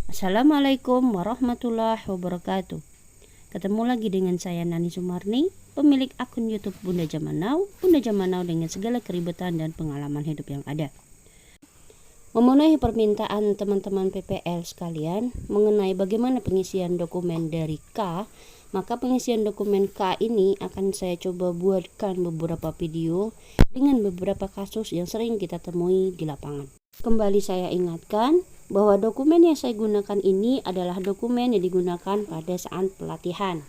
Assalamualaikum warahmatullahi wabarakatuh. Ketemu lagi dengan saya Nani Sumarni, pemilik akun YouTube Bunda Zaman Now. Bunda Zaman Now dengan segala keribetan dan pengalaman hidup yang ada. Memenuhi permintaan teman-teman PPL sekalian mengenai bagaimana pengisian dokumen dari K, maka pengisian dokumen K ini akan saya coba buatkan beberapa video dengan beberapa kasus yang sering kita temui di lapangan. Kembali saya ingatkan bahwa dokumen yang saya gunakan ini adalah dokumen yang digunakan pada saat pelatihan.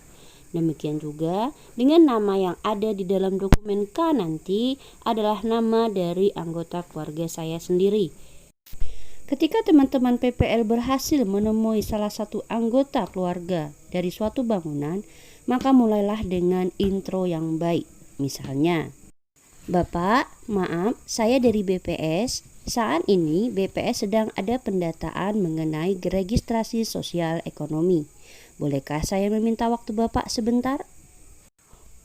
Demikian juga dengan nama yang ada di dalam dokumen K nanti adalah nama dari anggota keluarga saya sendiri. Ketika teman-teman PPL berhasil menemui salah satu anggota keluarga dari suatu bangunan, maka mulailah dengan intro yang baik. Misalnya, Bapak, maaf, saya dari BPS. Saat ini BPS sedang ada pendataan mengenai registrasi sosial ekonomi. Bolehkah saya meminta waktu Bapak sebentar?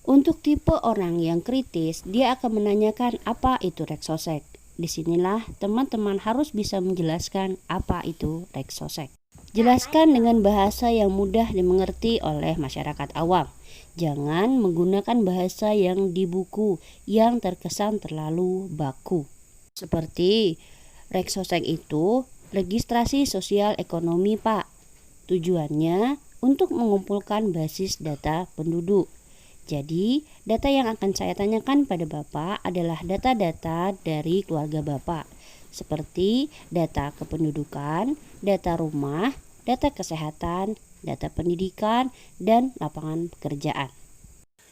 Untuk tipe orang yang kritis, dia akan menanyakan apa itu Reksosek. Disinilah teman-teman harus bisa menjelaskan apa itu Reksosek. Jelaskan dengan bahasa yang mudah dimengerti oleh masyarakat awam. Jangan menggunakan bahasa yang di buku yang terkesan terlalu baku. Seperti Reksosek itu registrasi sosial ekonomi, Pak. Tujuannya untuk mengumpulkan basis data penduduk. Jadi, data yang akan saya tanyakan pada Bapak adalah data-data dari keluarga Bapak, seperti data kependudukan, data rumah, data kesehatan, data pendidikan, dan lapangan pekerjaan.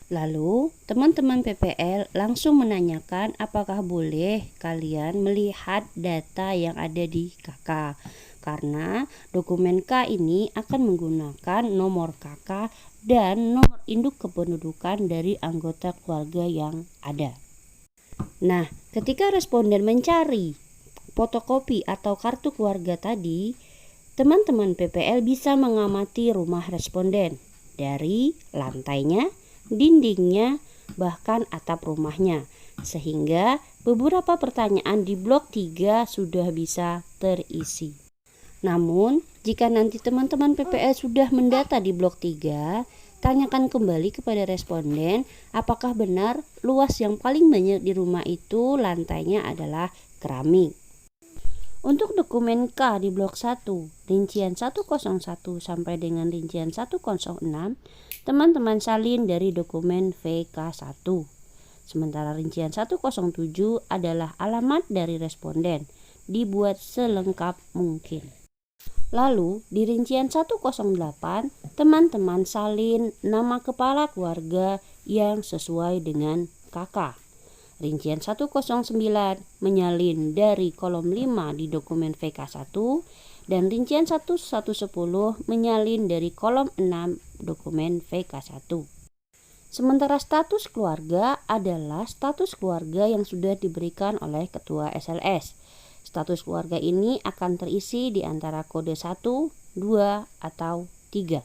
Lalu, teman-teman PPL langsung menanyakan apakah boleh kalian melihat data yang ada di KK. Karena dokumen K ini akan menggunakan nomor KK dan nomor induk kependudukan dari anggota keluarga yang ada. Nah, ketika responden mencari fotokopi atau kartu keluarga tadi, teman-teman PPL bisa mengamati rumah responden dari lantainya, dindingnya, bahkan atap rumahnya, sehingga beberapa pertanyaan di blok 3 sudah bisa terisi. Namun, jika nanti teman-teman PPL sudah mendata di blok 3, tanyakan kembali kepada responden apakah benar luas yang paling banyak di rumah itu lantainya adalah keramik. Untuk dokumen K di blok 1, rincian 101 sampai dengan rincian 106, teman-teman salin dari dokumen VK1. Sementara rincian 107 adalah alamat dari responden, dibuat selengkap mungkin. Lalu di rincian 108, teman-teman salin nama kepala keluarga yang sesuai dengan KK. Rincian 109 menyalin dari kolom 5 di dokumen VK1 dan rincian 1110 menyalin dari kolom 6 dokumen VK1. Sementara status keluarga adalah status keluarga yang sudah diberikan oleh ketua SLS. Status keluarga ini akan terisi di antara kode 1, 2, atau 3.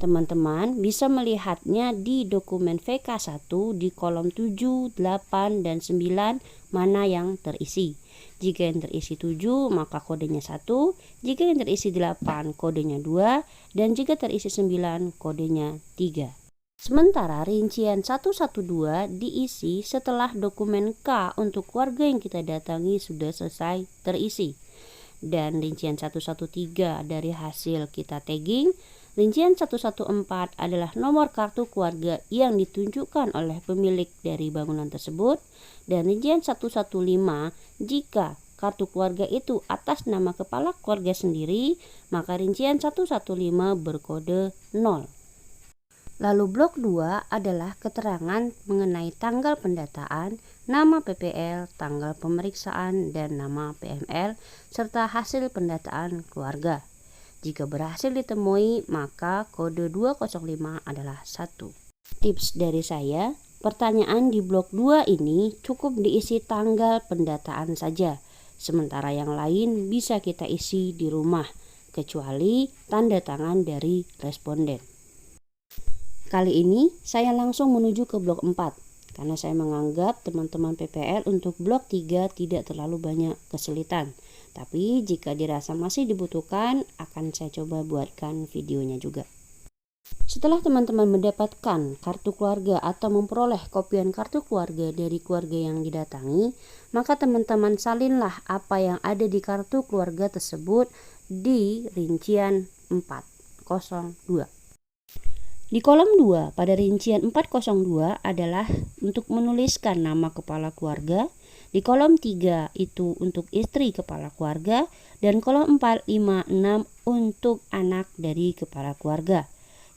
Teman-teman bisa melihatnya di dokumen VK1 di kolom 7, 8, dan 9 mana yang terisi. Jika yang terisi 7 maka kodenya 1, jika yang terisi 8 kodenya 2, dan jika terisi 9 kodenya 3. Sementara rincian 112 diisi setelah dokumen K untuk keluarga yang kita datangi sudah selesai terisi. Dan rincian 113 dari hasil kita tagging. Rincian 114 adalah nomor kartu keluarga yang ditunjukkan oleh pemilik dari bangunan tersebut. Dan rincian 115 jika kartu keluarga itu atas nama kepala keluarga sendiri, maka rincian 115 berkode 0. Lalu blok 2 adalah keterangan mengenai tanggal pendataan, nama PPL, tanggal pemeriksaan, dan nama PML, serta hasil pendataan keluarga. Jika berhasil ditemui, maka kode 205 adalah 1. Tips dari saya, pertanyaan di blok 2 ini cukup diisi tanggal pendataan saja, sementara yang lain bisa kita isi di rumah, kecuali tanda tangan dari responden. Kali ini saya langsung menuju ke blok 4 karena saya menganggap teman-teman PPL untuk blok 3 tidak terlalu banyak kesulitan. Tapi jika dirasa masih dibutuhkan, akan saya coba buatkan videonya juga. Setelah teman-teman mendapatkan kartu keluarga atau memperoleh kopian kartu keluarga dari keluarga yang didatangi, maka teman-teman salinlah apa yang ada di kartu keluarga tersebut di rincian 402. Di kolom 2 pada rincian 402 adalah untuk menuliskan nama kepala keluarga, di kolom 3 itu untuk istri kepala keluarga, dan kolom 4, 5, 6 untuk anak dari kepala keluarga.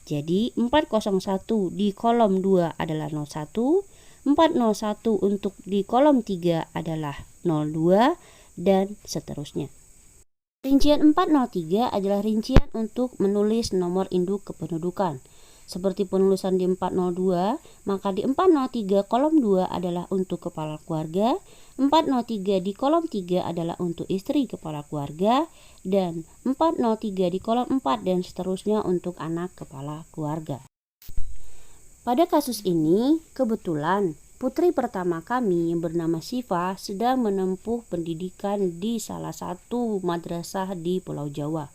Jadi 401 di kolom 2 adalah 01, 401 untuk di kolom 3 adalah 02, dan seterusnya. Rincian 403 adalah rincian untuk menulis nomor induk kependudukan. Seperti penulisan di 402, maka di 403 kolom 2 adalah untuk kepala keluarga, 403 di kolom 3 adalah untuk istri kepala keluarga, dan 403 di kolom 4 dan seterusnya untuk anak kepala keluarga. Pada kasus ini, kebetulan putri pertama kami yang bernama Siva sedang menempuh pendidikan di salah satu madrasah di Pulau Jawa.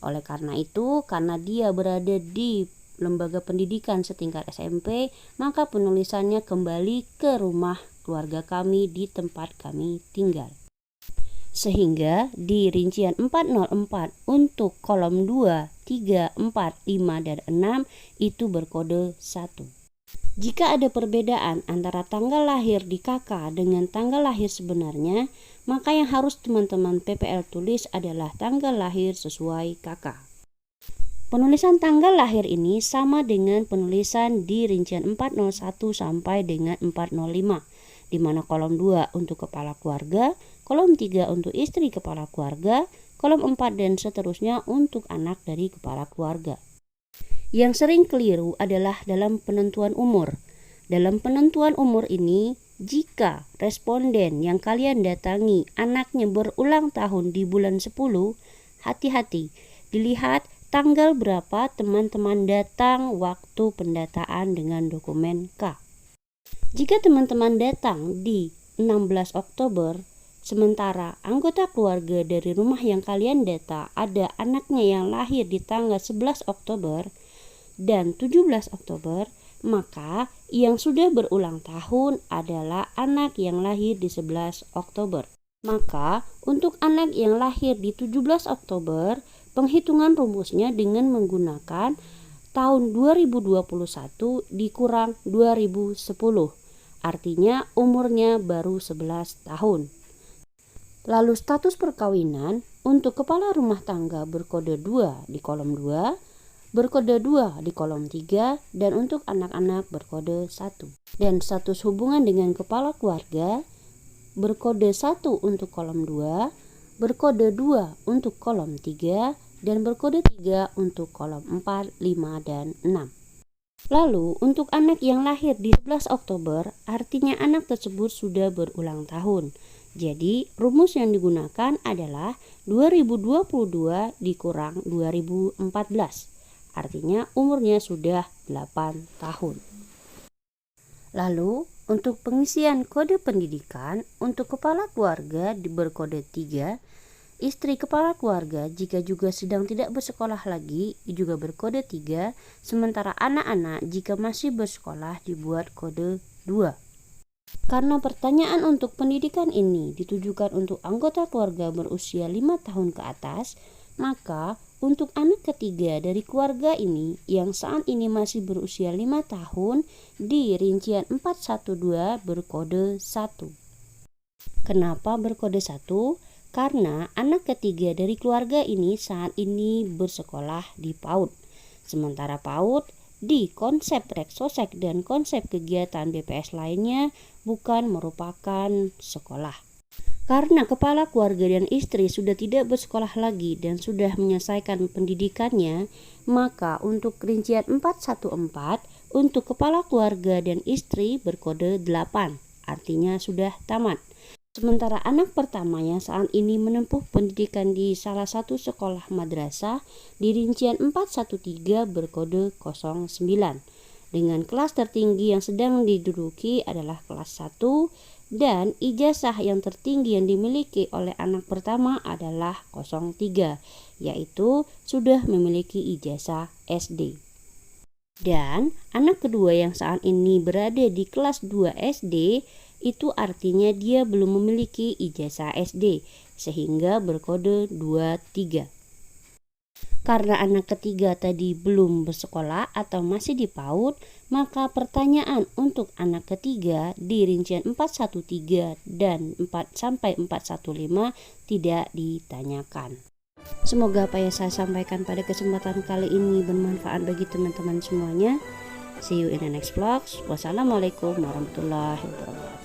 Oleh karena itu, karena dia berada di lembaga pendidikan setingkat SMP, maka penulisannya kembali ke rumah keluarga kami di tempat kami tinggal. Sehingga di rincian 404 untuk kolom 2, 3, 4, 5, dan 6 itu berkode 1. Jika ada perbedaan antara tanggal lahir di KK dengan tanggal lahir sebenarnya, maka yang harus teman-teman PPL tulis adalah tanggal lahir sesuai KK. Penulisan tanggal lahir ini sama dengan penulisan di rincian 401 sampai dengan 405, di mana kolom 2 untuk kepala keluarga, kolom 3 untuk istri kepala keluarga, kolom 4 dan seterusnya untuk anak dari kepala keluarga. Yang sering keliru adalah dalam penentuan umur. Dalam penentuan umur ini, jika responden yang kalian datangi anaknya berulang tahun di bulan 10, hati-hati, dilihat tanggal berapa teman-teman datang waktu pendataan dengan dokumen K. Jika teman-teman datang di 16 Oktober, sementara anggota keluarga dari rumah yang kalian data ada anaknya yang lahir di tanggal 11 Oktober dan 17 Oktober, maka yang sudah berulang tahun adalah anak yang lahir di 11 Oktober. Maka untuk anak yang lahir di 17 Oktober, penghitungan rumusnya dengan menggunakan tahun 2021 dikurang 2010. Artinya umurnya baru 11 tahun. Lalu status perkawinan untuk kepala rumah tangga berkode 2 di kolom 2, berkode 2 di kolom 3, dan untuk anak-anak berkode 1. Dan status hubungan dengan kepala keluarga berkode 1 untuk kolom 2, berkode 2 untuk kolom 3, dan berkode 3 untuk kolom 4, 5, dan 6. Lalu untuk anak yang lahir di 11 Oktober, artinya anak tersebut sudah berulang tahun. Jadi rumus yang digunakan adalah 2022 dikurang 2014. Artinya umurnya sudah 8 tahun. Lalu untuk pengisian kode pendidikan untuk kepala keluarga berkode 3, istri kepala keluarga jika juga sedang tidak bersekolah lagi juga berkode 3, sementara anak-anak jika masih bersekolah dibuat kode 2. Karena pertanyaan untuk pendidikan ini ditujukan untuk anggota keluarga berusia 5 tahun ke atas, maka untuk anak ketiga dari keluarga ini yang saat ini masih berusia 5 tahun di rincian 412 berkode 1. Kenapa berkode 1? Karena anak ketiga dari keluarga ini saat ini bersekolah di PAUD. Sementara PAUD di konsep Reksosek dan konsep kegiatan BPS lainnya bukan merupakan sekolah. Karena kepala keluarga dan istri sudah tidak bersekolah lagi dan sudah menyelesaikan pendidikannya, maka untuk rincian 414 untuk kepala keluarga dan istri berkode 8, artinya sudah tamat. Sementara anak pertama yang saat ini menempuh pendidikan di salah satu sekolah madrasah di rincian 413 berkode 09. Dengan kelas tertinggi yang sedang diduduki adalah kelas 1 Dan ijazah yang tertinggi yang dimiliki oleh anak pertama adalah 03, yaitu sudah memiliki ijazah SD. Dan anak kedua yang saat ini berada di kelas 2 SD, itu artinya dia belum memiliki ijazah SD, sehingga berkode 23. Karena anak ketiga tadi belum bersekolah atau masih di PAUD, maka pertanyaan untuk anak ketiga di rincian 413 dan 4-415 tidak ditanyakan. Semoga apa yang saya sampaikan pada kesempatan kali ini bermanfaat bagi teman-teman semuanya. See you in the next vlog. Wassalamualaikum warahmatullahi wabarakatuh.